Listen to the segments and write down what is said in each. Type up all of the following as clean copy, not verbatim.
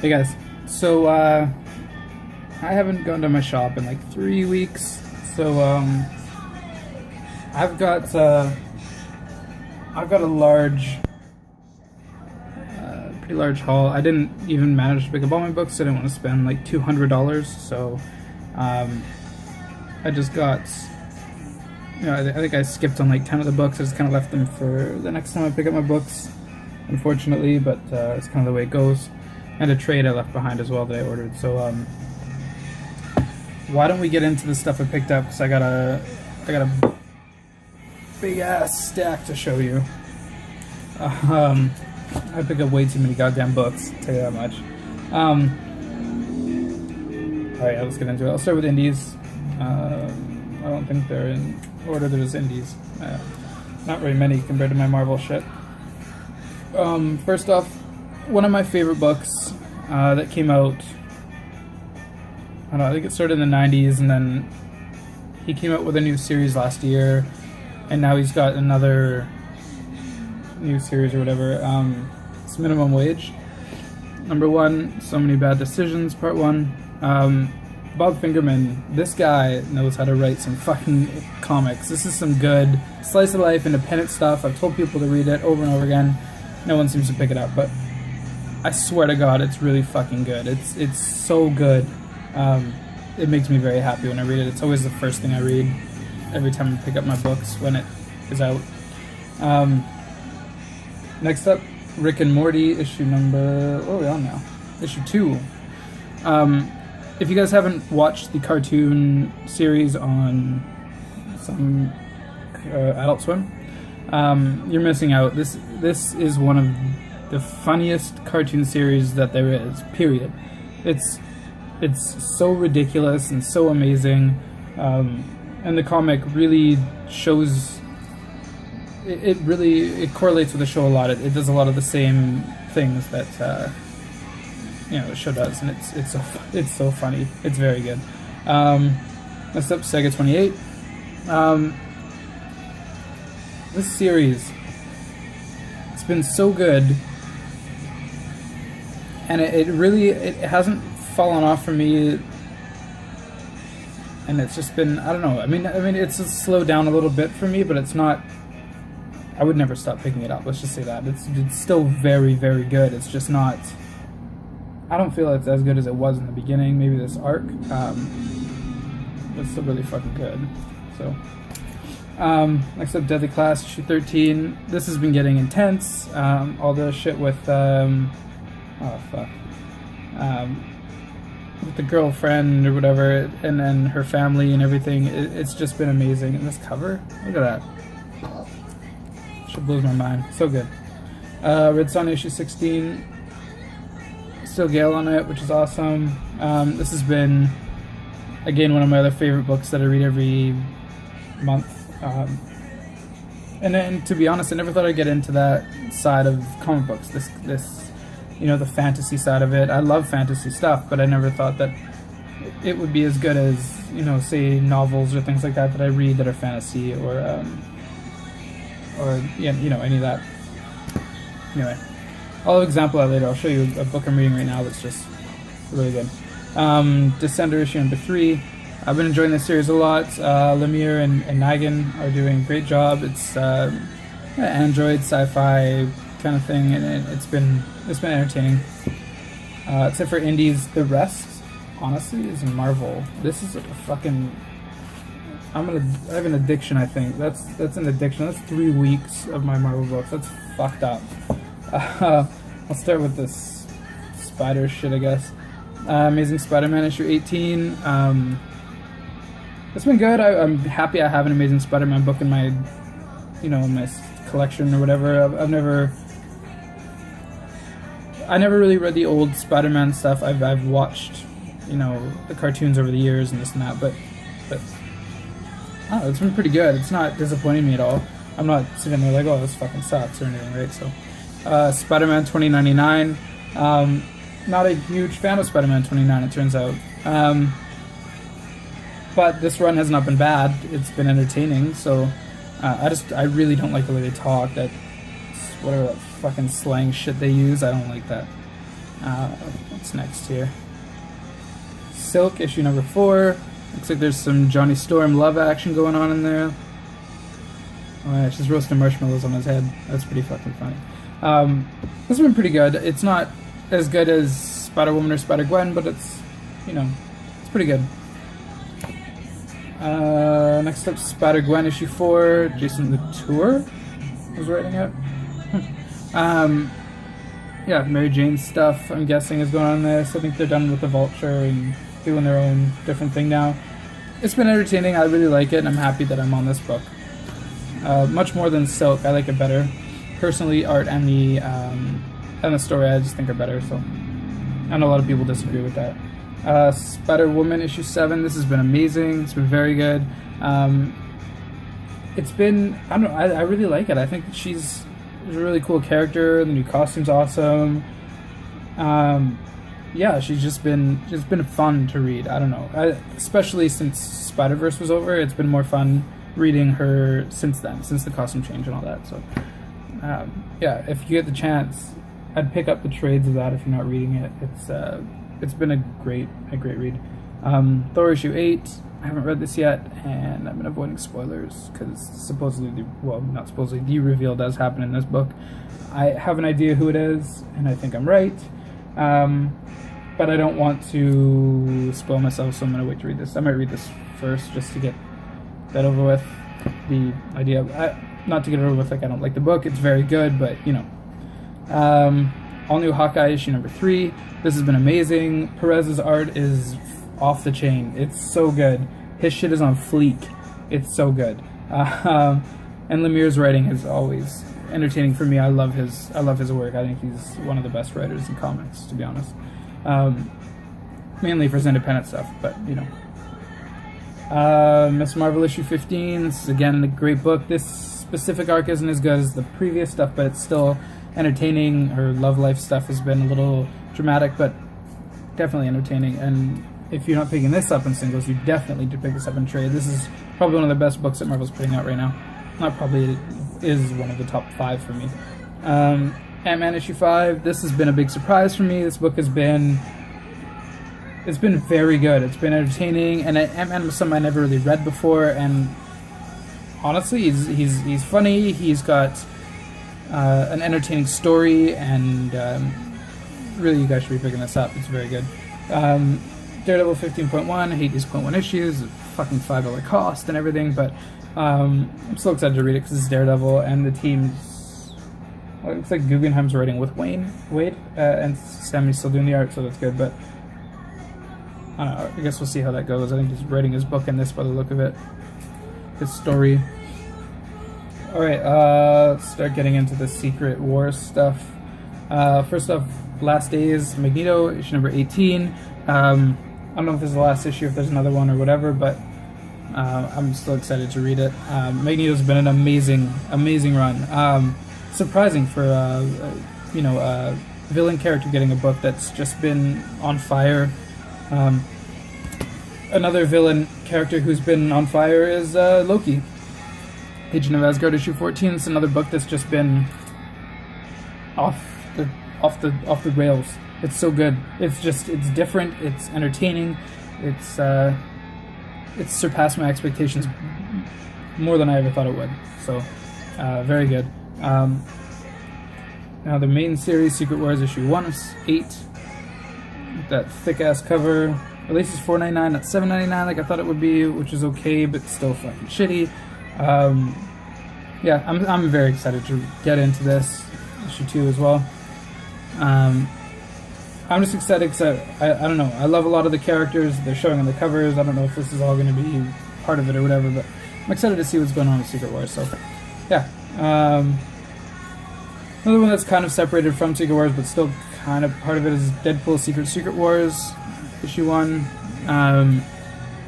Hey guys, so I haven't gone to my shop in like 3 weeks, so I've got a pretty large haul. I didn't even manage to pick up all my books. So I didn't want to spend like $200, so I just got, I think I skipped on like 10 of the books. I just kind of left them for the next time I pick up my books, unfortunately, but it's kind of the way it goes. And a trade I left behind as well that I ordered. So why don't we get into the stuff I picked up? Because I got a big ass stack to show you. I pick up way too many goddamn books, I'll tell you that much. Alright, let's get into it. I'll start with indies. I don't think they're in order. There's indies. Not very many compared to my Marvel shit. First off, one of my favorite books that came out, I don't know, I think it started in the 90s, and then he came out with a new series last year, and now he's got another new series or whatever. It's Minimum Wage. Number 1, So Many Bad Decisions, Part 1. Bob Fingerman, this guy knows how to write some fucking comics. This is some good slice of life, independent stuff. I've told people to read it over and over again. No one seems to pick it up, but I swear to God, it's really fucking good. It's so good. It makes me very happy when I read it. It's always the first thing I read every time I pick up my books when it is out. Next up, Rick and Morty, issue number... what are we on now? Issue 2. If you guys haven't watched the cartoon series on some Adult Swim, you're missing out. This is one of the funniest cartoon series that there is, period. It's so ridiculous and so amazing, and the comic really shows, it correlates with the show a lot. It does a lot of the same things that the show does, and it's so funny. It's very good. Next up, Sega 28. This series, it's been so good, and it hasn't fallen off for me, and it's just been, I don't know, I mean it's just slowed down a little bit for me, but it's not, I would never stop picking it up, let's just say that. It's still very, very good. It's just not, I don't feel it's as good as it was in the beginning, maybe this arc, but it's still really fucking good. So next up, Deadly Class, issue 13. This has been getting intense. All the shit with with the girlfriend or whatever, and then her family and everything. It's just been amazing. And this cover, look at that. Shit blows my mind. So good. Red Son, issue 16. Still Gale on it, which is awesome. This has been, again, one of my other favorite books that I read every month. And then, to be honest, I never thought I'd get into that side of comic books. This the fantasy side of it. I love fantasy stuff, but I never thought that it would be as good as, say, novels or things like that I read that are fantasy, or any of that. Anyway, I'll example that later. I'll show you a book I'm reading right now that's just really good. Descender, issue number 3. I've been enjoying this series a lot. Lemire and Nagan are doing a great job. It's android sci-fi kind of thing, and it's been entertaining. Except for indies, the rest, honestly, is Marvel. This is a fucking, I have an addiction, I think. That's an addiction. That's 3 weeks of my Marvel books. That's fucked up. I'll start with this spider shit, I guess. Amazing Spider-Man issue 18. It's been good. I'm happy I have an Amazing Spider-Man book in my, my collection or whatever. I never really read the old Spider-Man stuff. I've watched, the cartoons over the years and this and that, but oh, it's been pretty good. It's not disappointing me at all. I'm not sitting there like, oh, this fucking sucks or anything, right? So, Spider-Man 2099. Not a huge fan of Spider-Man 29, it turns out. But this run has not been bad. It's been entertaining, so I really don't like the way they talk. That whatever that fucking slang shit they use, I don't like that. What's next here? Silk, issue number 4. Looks like there's some Johnny Storm love action going on in there. Oh yeah, she's roasting marshmallows on his head. That's pretty fucking funny. This has been pretty good. It's not as good as Spider-Woman or Spider-Gwen, but it's, you know, it's pretty good. Next up, Spider-Gwen issue 4. Jason Latour was writing it. Yeah, Mary Jane stuff, I'm guessing, is going on there. So I think they're done with the Vulture and doing their own different thing now. It's been entertaining. I really like it, and I'm happy that I'm on this book. Much more than Silk, I like it better. Personally, art and the story I just think are better. So I know a lot of people disagree with that. Spider-Woman issue 7. This has been amazing. It's been very good. It's been, I don't know, I really like it. I think she's a really cool character. The new costume's awesome. Yeah, she's been fun to read. I don't know, especially since Spider-Verse was over. It's been more fun reading her since then, since the costume change and all that. So yeah, if you get the chance, I'd pick up the trades of that if you're not reading it. It's been a great read. Thor issue 8. I haven't read this yet, and I've been avoiding spoilers because supposedly, not supposedly, the reveal does happen in this book. I have an idea who it is, and I think I'm right, but I don't want to spoil myself, so I'm going to wait to read this. I might read this first just to get that over with. The idea, not to get it over with like I don't like the book, it's very good, but you know. All new Hawkeye issue number 3. This has been amazing. Perez's art is off the chain. It's so good. His shit is on fleek. It's so good. And Lemire's writing is always entertaining for me. I love his work. I think he's one of the best writers in comics, to be honest. Mainly for his independent stuff, but you know. Miss Marvel issue 15. This is again a great book. This specific arc isn't as good as the previous stuff, but it's still entertaining. Her love life stuff has been a little dramatic, but definitely entertaining. And if you're not picking this up in singles, you definitely need to pick this up in trade. This is probably one of the best books that Marvel's putting out right now. Not probably, it is one of the top 5 for me. Ant-Man issue 5. This has been a big surprise for me. This book has been, it's been very good. It's been entertaining, and Ant-Man was something I never really read before. And honestly, he's funny. He's got an entertaining story, and really, you guys should be picking this up. It's very good. Daredevil 15.1. I hate these 0.1 issues. It's fucking $5 cost and everything, but I'm still excited to read it because it's Daredevil, and the team's, well, it looks like Guggenheim's writing with Wade, and Sammy's still doing the art, so that's good. But I don't know, I guess we'll see how that goes. I think he's writing his book in this by the look of it, his story. Alright, let's start getting into the Secret Wars stuff. First off, Last Days, Magneto, issue number 18. I don't know if this is the last issue, if there's another one or whatever, but I'm still excited to read it. Magneto's been an amazing run. Surprising for you know, a villain character getting a book that's just been on fire. Another villain character who's been on fire is Loki. Agent of Asgard issue 14. It's another book that's just been off the rails. It's so good. It's different. It's entertaining. It's surpassed my expectations more than I ever thought it would. So, very good. Now the main series, Secret Wars issue 1 of 8. That thick ass cover. Releases $4.99, not $7.99 like I thought it would be, which is okay, but still fucking shitty. Yeah, I'm very excited to get into this issue 2 as well. I'm just excited because I don't know, I love a lot of the characters they're showing on the covers. I don't know if this is all going to be part of it or whatever, but I'm excited to see what's going on with Secret Wars. So yeah, another one that's kind of separated from Secret Wars but still kind of part of it is Deadpool Secret Wars issue 1.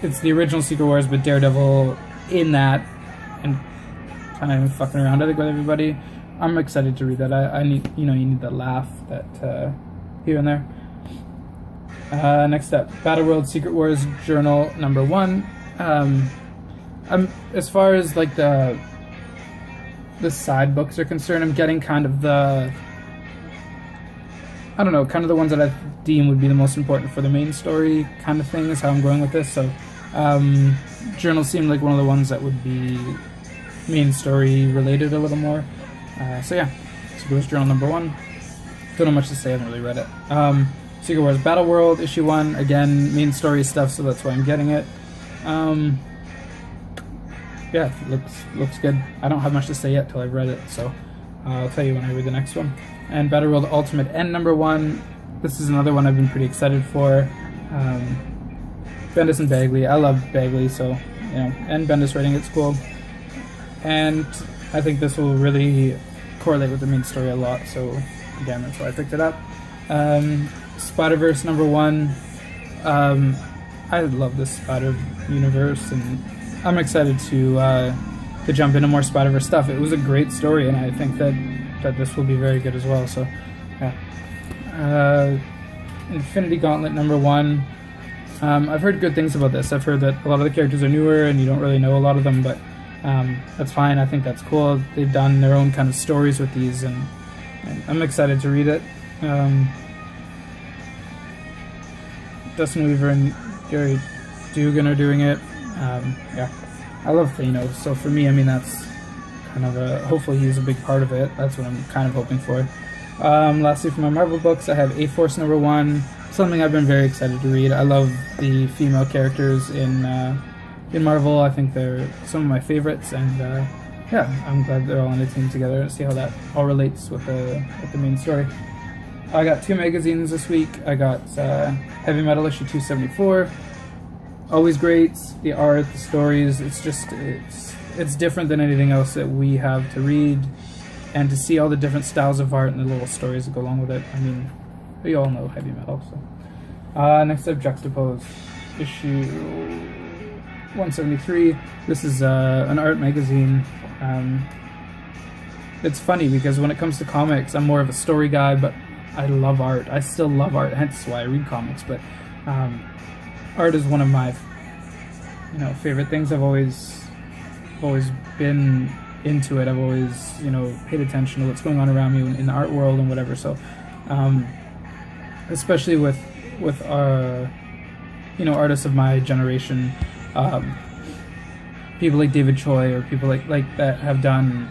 It's the original Secret Wars but Daredevil in that, and kind of fucking around I think with everybody. I'm excited to read that. I need, you know, you need that laugh, that here and there. Next up, Battleworld Secret Wars Journal number 1. I'm, as far as like the side books are concerned, I'm getting kind of the I don't know, kind of the ones that I deem would be the most important for the main story kind of thing is how I'm going with this. So journals seem like one of the ones that would be main story related a little more. So yeah, Secret Wars Journal number 1. Don't know much to say, I haven't really read it. Secret Wars Battle World issue 1, again, main story stuff, so that's why I'm getting it. Yeah, looks good. I don't have much to say yet till I've read it, so I'll tell you when I read the next one. And Battle World Ultimate End number 1. This is another one I've been pretty excited for. Bendis and Bagley. I love Bagley, so you know, and Bendis writing it's cool. And I think this will really correlate with the main story a lot. So again, that's why I picked it up. Spider-Verse number 1. I love this Spider universe, and I'm excited to jump into more Spider-Verse stuff. It was a great story, and I think that this will be very good as well. So, yeah. Infinity Gauntlet number 1. I've heard good things about this. I've heard that a lot of the characters are newer, and you don't really know a lot of them, but that's fine. I think that's cool. They've done their own kind of stories with these, and I'm excited to read it. Dustin Weaver and Gary Dugan are doing it. Yeah, I love Thanos, so for me, I mean, that's kind of hopefully he's a big part of it. That's what I'm kind of hoping for. Lastly, for my Marvel books, I have A-Force number 1, something I've been very excited to read. I love the female characters in Marvel. I think they're some of my favorites, and yeah, I'm glad they're all on a team together and see how that all relates with the main story. I got 2 magazines this week. I got Heavy Metal issue 274. Always great. The art, the stories. It's just it's different than anything else that we have to read, and to see all the different styles of art and the little stories that go along with it. I mean, we all know Heavy Metal. So next up, Juxtapose issue 173. This is an art magazine. It's funny because when it comes to comics, I'm more of a story guy, but I love art. I still love art, hence why I read comics. But art is one of my, favorite things. I've always been into it. I've always, paid attention to what's going on around me in the art world and whatever. So, especially with artists of my generation, people like David Choi or people like that have done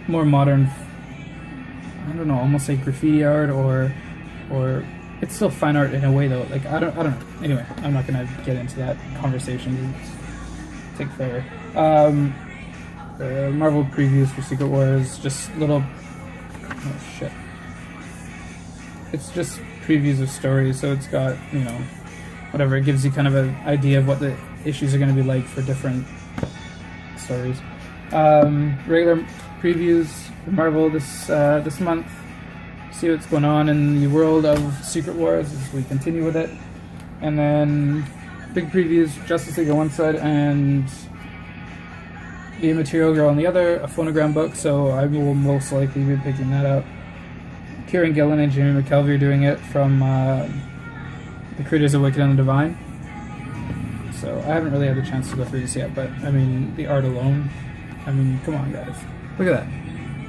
more modern, I don't know, almost like graffiti art or it's still fine art in a way though. Like I don't know. Anyway, I'm not gonna get into that conversation. Take forever. Marvel previews for Secret Wars, just little. Oh shit! It's just previews of stories, so it's got whatever. It gives you kind of an idea of what the issues are going to be like for different stories. Regular previews for Marvel this month. See what's going on in the world of Secret Wars as we continue with it. And then big previews, Justice League on one side and The Immaterial Girl on the other, a phonogram book, so I will most likely be picking that up. Kieran Gillen and Jamie McKelvey are doing it from the creators of Wicked and the Divine. So I haven't really had the chance to go through this yet, but I mean, the art alone, I mean, come on guys, look at that.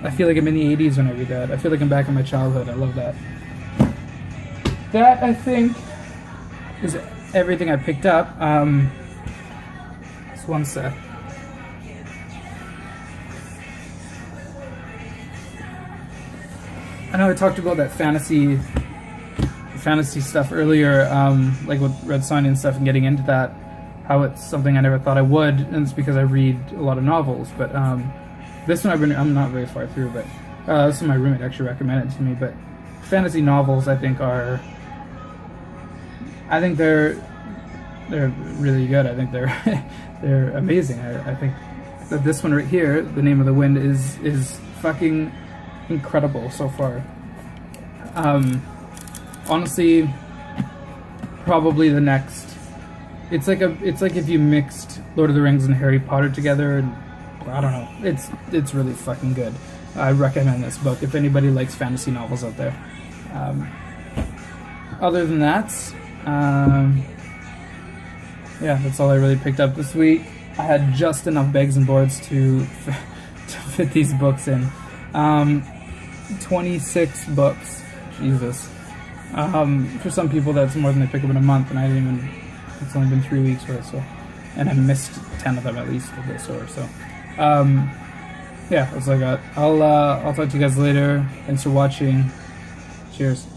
I feel like I'm in the 80s when I read that. I feel like I'm back in my childhood. I love that. That, I think, is everything I picked up. Just one sec. I know I talked about that fantasy stuff earlier, like with Red Sonja and stuff, and getting into that, how it's something I never thought I would, and it's because I read a lot of novels, but this one I'm not very far through, but this one my roommate actually recommended it to me. But fantasy novels, I think they're really good. I think they're amazing. I think that this one right here, The Name of the Wind, is fucking incredible so far. Honestly, probably the next. It's like if you mixed Lord of the Rings and Harry Potter together. And, I don't know. It's really fucking good. I recommend this book if anybody likes fantasy novels out there. Other than that, yeah, that's all I really picked up this week. I had just enough bags and boards to fit these books in. 26 books. Jesus. For some people, that's more than they pick up in a month, and I didn't even. It's only been 3 weeks worth, so, and I missed 10 of them at least of this store. So, yeah, that's all I got. I'll talk to you guys later. Thanks for watching. Cheers.